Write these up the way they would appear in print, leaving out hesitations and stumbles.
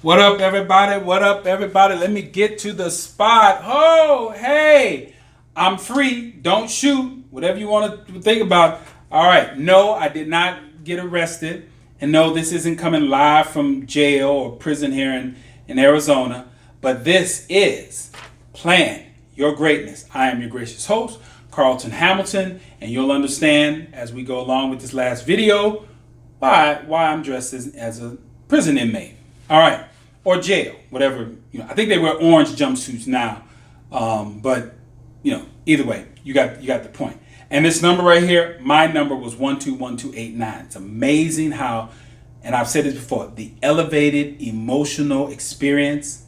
What up, everybody? What up, everybody? Let me get to the spot. Oh, hey, I'm free. Don't shoot. Whatever you want to think about. All right. No, I did not get arrested. And no, this isn't coming live from jail or prison here in Arizona. But this is Plan Your Greatness. I am your gracious host, Carlton Hamilton. And you'll understand as we go along with this last video why I'm dressed as a prison inmate. All right. Or jail, whatever. I think they wear orange jumpsuits now, but either way, you got the point. And this number right here, my number was 121289. It's amazing how, and I've said this before, the elevated emotional experience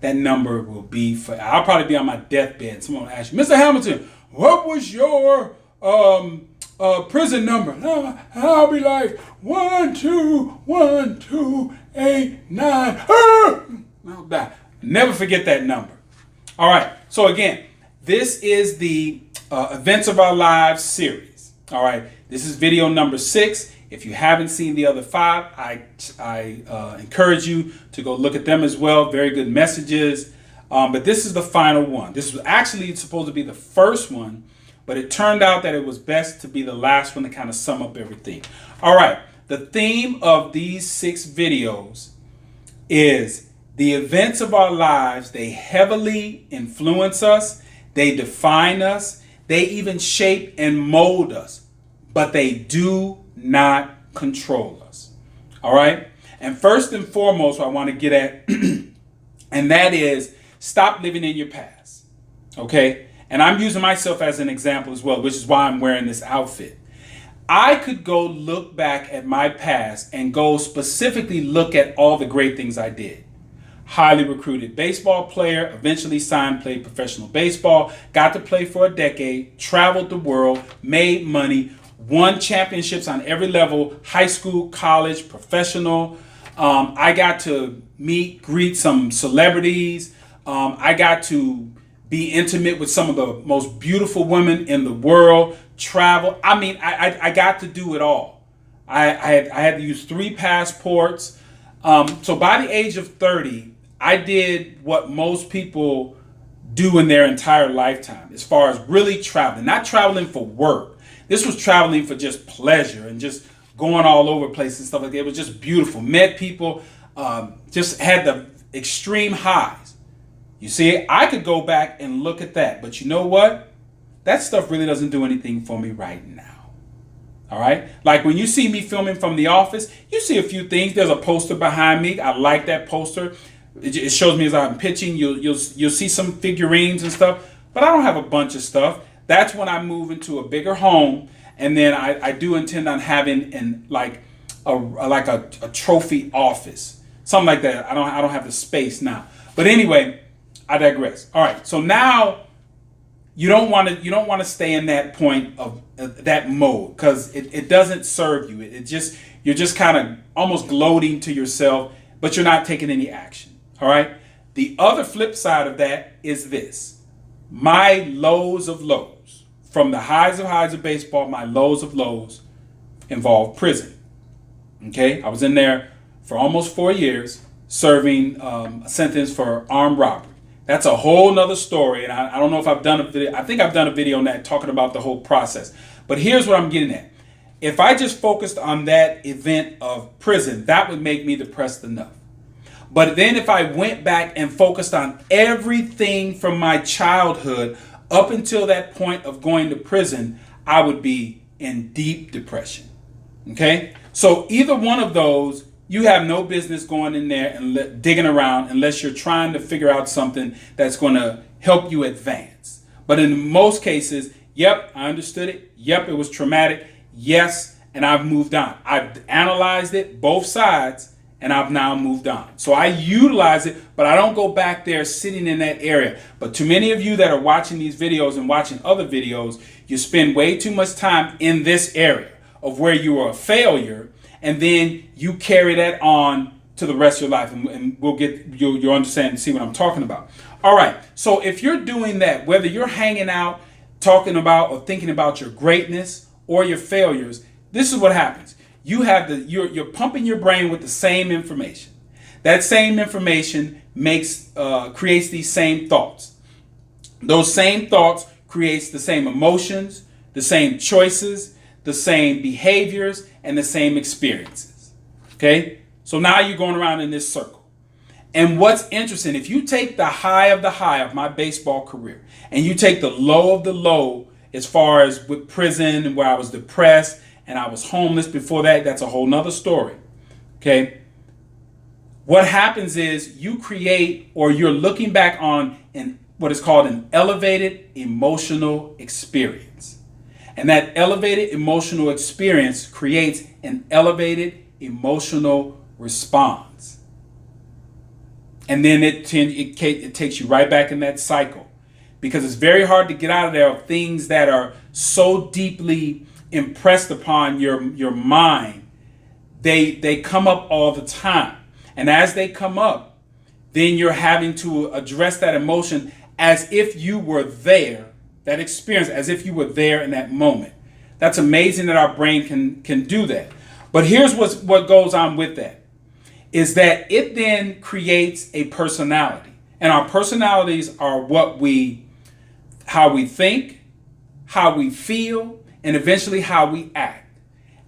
that number will be for. I'll probably be on my deathbed. Someone will ask you, Mr. Hamilton, what was your prison number? I'll be like 121289. I'll die. Never forget that number. All right. So again, this is the Events of Our Lives series. All right. This is video number 6. If you haven't seen the other 5, I encourage you to go look at them as well. Very good messages. But this is the final one. This was actually supposed to be the first one, but it turned out that it was best to be the last one to kind of sum up everything. All right. The theme of these 6 videos is the events of our lives. They heavily influence us. They define us. They even shape and mold us, but they do not control us. All right. And first and foremost, what I want to get at, and that is stop living in your past. Okay. And I'm using myself as an example as well, which is why I'm wearing this outfit. I could go look back at my past and go specifically look at all the great things I did. Highly recruited baseball player, eventually signed, played professional baseball, got to play for a decade, traveled the world, made money, won championships on every level, high school, college, professional. I got to greet some celebrities. I got to be intimate with some of the most beautiful women in the world, travel. I mean, I got to do it all. I had to use 3 passports. So by the age of 30, I did what most people do in their entire lifetime as far as really traveling, not traveling for work. This was traveling for just pleasure and just going all over places and stuff like that. It was just beautiful. Met people, just had the extreme highs. You see, I could go back and look at that, but you know what? That stuff really doesn't do anything for me right now. All right. Like when you see me filming from the office, you see a few things. There's a poster behind me. I like that poster. It shows me as I'm pitching. You'll see some figurines and stuff, but I don't have a bunch of stuff. That's when I move into a bigger home, and then I do intend on having a trophy office, something like that. I don't have the space now, but anyway, I digress. All right. So now you don't want to stay in that point of that mode because it doesn't serve you. You're just kind of almost gloating to yourself, but you're not taking any action. All right. The other flip side of that is this: my lows of lows, from the highs of baseball, my lows of lows involve prison. Okay. I was in there for almost 4 years serving a sentence for armed robbery. That's a whole nother story. And I don't know if I've done a video. I think I've done a video on that talking about the whole process. But here's what I'm getting at. If I just focused on that event of prison, that would make me depressed enough. But then if I went back and focused on everything from my childhood up until that point of going to prison, I would be in deep depression. Okay? So either one of those, you have no business going in there and digging around unless you're trying to figure out something that's going to help you advance. But in most cases, yep, I understood it. Yep, it was traumatic. Yes, and I've moved on. I've analyzed it, both sides, and I've now moved on. So I utilize it, but I don't go back there sitting in that area. But to many of you that are watching these videos and watching other videos, you spend way too much time in this area of where you are a failure, and then you carry that on to the rest of your life, and we'll get you'll understand and see what I'm talking about. All right. So if you're doing that, whether you're hanging out, talking about or thinking about your greatness or your failures, this is what happens. You're pumping your brain with the same information. that same information creates these same thoughts. Those same thoughts creates the same emotions, the same choices, the same behaviors, and the same experiences. Okay? So now you're going around in this circle. And what's interesting, if you take the high of my baseball career, and you take the low of the low as far as with prison and where I was depressed and I was homeless before that, that's a whole nother story. Okay? What happens is you create, or you're looking back on what is called an elevated emotional experience. And that elevated emotional experience creates an elevated emotional response. And then it takes you right back in that cycle, because it's very hard to get out of there of things that are so deeply impressed upon your mind. They come up all the time. And as they come up, then you're having to address that emotion as if you were there, that experience, as if you were there in that moment. That's amazing that our brain can do that. But here's what goes on with that, is that it then creates a personality. And our personalities are how we think, how we feel, and eventually how we act.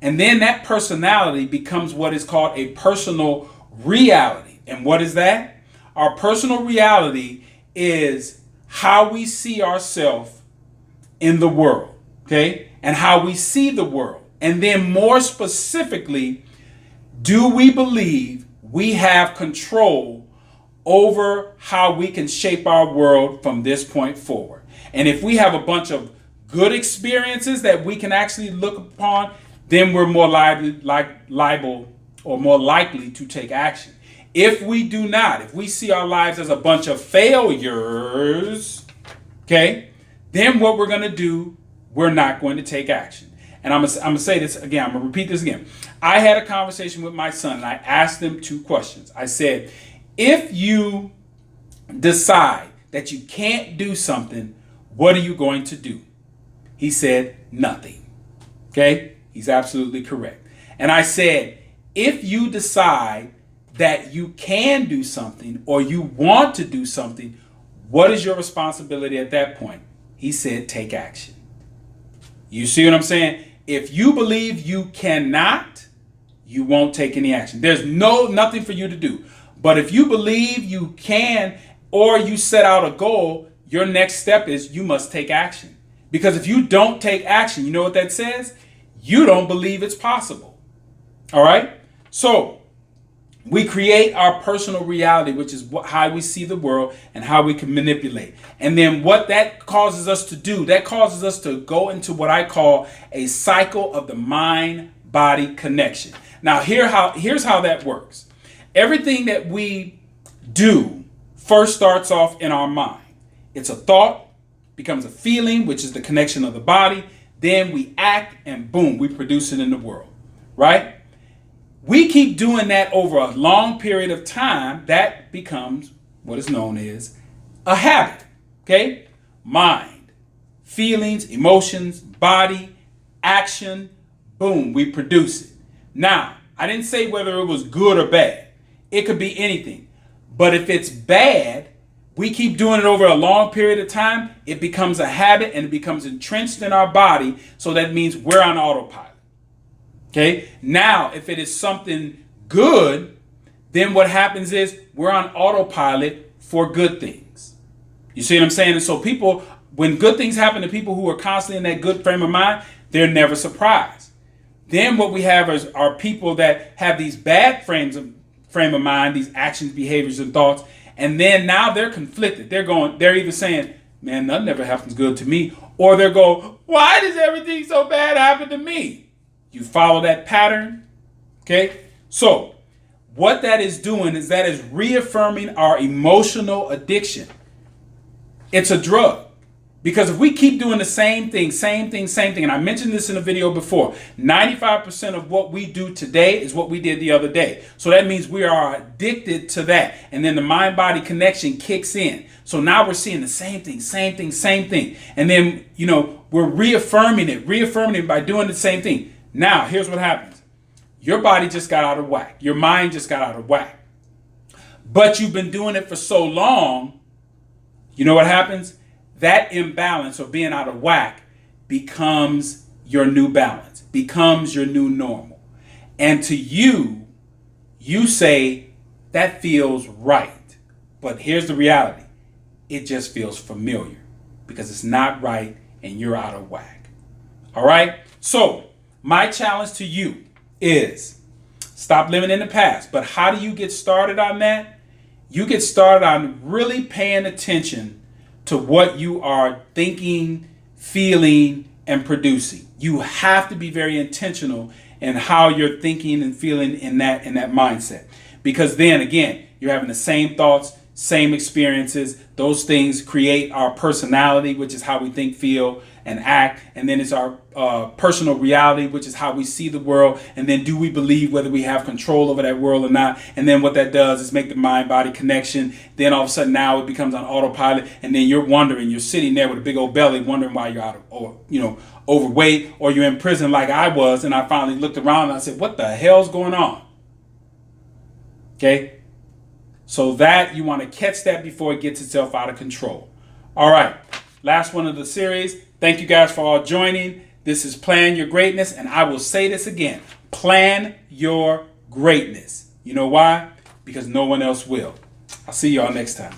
And then that personality becomes what is called a personal reality. And what is that? Our personal reality is how we see ourselves in the world, okay? And how we see the world. And then more specifically, do we believe we have control over how we can shape our world from this point forward? And if we have a bunch of good experiences that we can actually look upon, then we're more liable or more likely to take action. If we do not, if we see our lives as a bunch of failures, okay, then what we're going to do, we're not going to take action. And I'm going to say this again. I'm going to repeat this again. I had a conversation with my son, and I asked him 2 questions. I said, if you decide that you can't do something, what are you going to do? He said, nothing. Okay? He's absolutely correct. And I said, if you decide that you can do something or you want to do something, what is your responsibility at that point? He said, take action. You see what I'm saying? If you believe you cannot, you won't take any action. There's nothing for you to do. But if you believe you can, or you set out a goal, your next step is you must take action. Because if you don't take action, you know what that says? You don't believe it's possible. All right? So we create our personal reality, which is how we see the world and how we can manipulate. And then what that causes us to do, that causes us to go into what I call a cycle of the mind-body connection. Now, here's how that works. Everything that we do first starts off in our mind. It's a thought, becomes a feeling, which is the connection of the body. Then we act, and boom, we produce it in the world, right? We keep doing that over a long period of time. That becomes what is known as a habit, okay? Mind, feelings, emotions, body, action, boom, we produce it. Now, I didn't say whether it was good or bad. It could be anything. But if it's bad, we keep doing it over a long period of time, it becomes a habit and it becomes entrenched in our body. So that means we're on autopilot. Okay? Now, if it is something good, then what happens is we're on autopilot for good things. You see what I'm saying? And so people, when good things happen to people who are constantly in that good frame of mind, they're never surprised. Then what we have are people that have these bad frame of mind, these actions, behaviors, and thoughts, and then now they're conflicted. They're either saying, man, nothing ever happens good to me, or they're going, why does everything so bad happen to me? You follow that pattern? Okay? So, what that is doing is that is reaffirming our emotional addiction. It's a drug. Because if we keep doing the same thing, and I mentioned this in a video before, 95% of what we do today is what we did the other day. So that means we are addicted to that. And then the mind-body connection kicks in. So now we're seeing the same thing. And then, we're reaffirming it by doing the same thing. Now, here's what happens. Your body just got out of whack. Your mind just got out of whack. but you've been doing it for so long, you know what happens? That imbalance or being out of whack becomes your new balance, becomes your new normal. And to you, you say, that feels right. But here's the reality. It just feels familiar because it's not right and you're out of whack. All right? So, my challenge to you is stop living in the past. But how do you get started on that? You get started on really paying attention to what you are thinking, feeling, and producing. You have to be very intentional in how you're thinking and feeling in that mindset. Because then again, you're having the same thoughts, same experiences. Those things create our personality, which is how we think, feel, and act. And then it's our personal reality, which is how we see the world. And then do we believe whether we have control over that world or not? And then what that does is make the mind-body connection. Then all of a sudden now it becomes on autopilot. And then you're wondering, you're sitting there with a big old belly wondering why you're out of, or, overweight, or you're in prison like I was. And I finally looked around and I said, what the hell's going on? Okay. So that you want to catch that before it gets itself out of control. All right. Last one of the series. Thank you guys for all joining. This is Plan Your Greatness. And I will say this again. Plan your greatness. You know why? Because no one else will. I'll see y'all next time.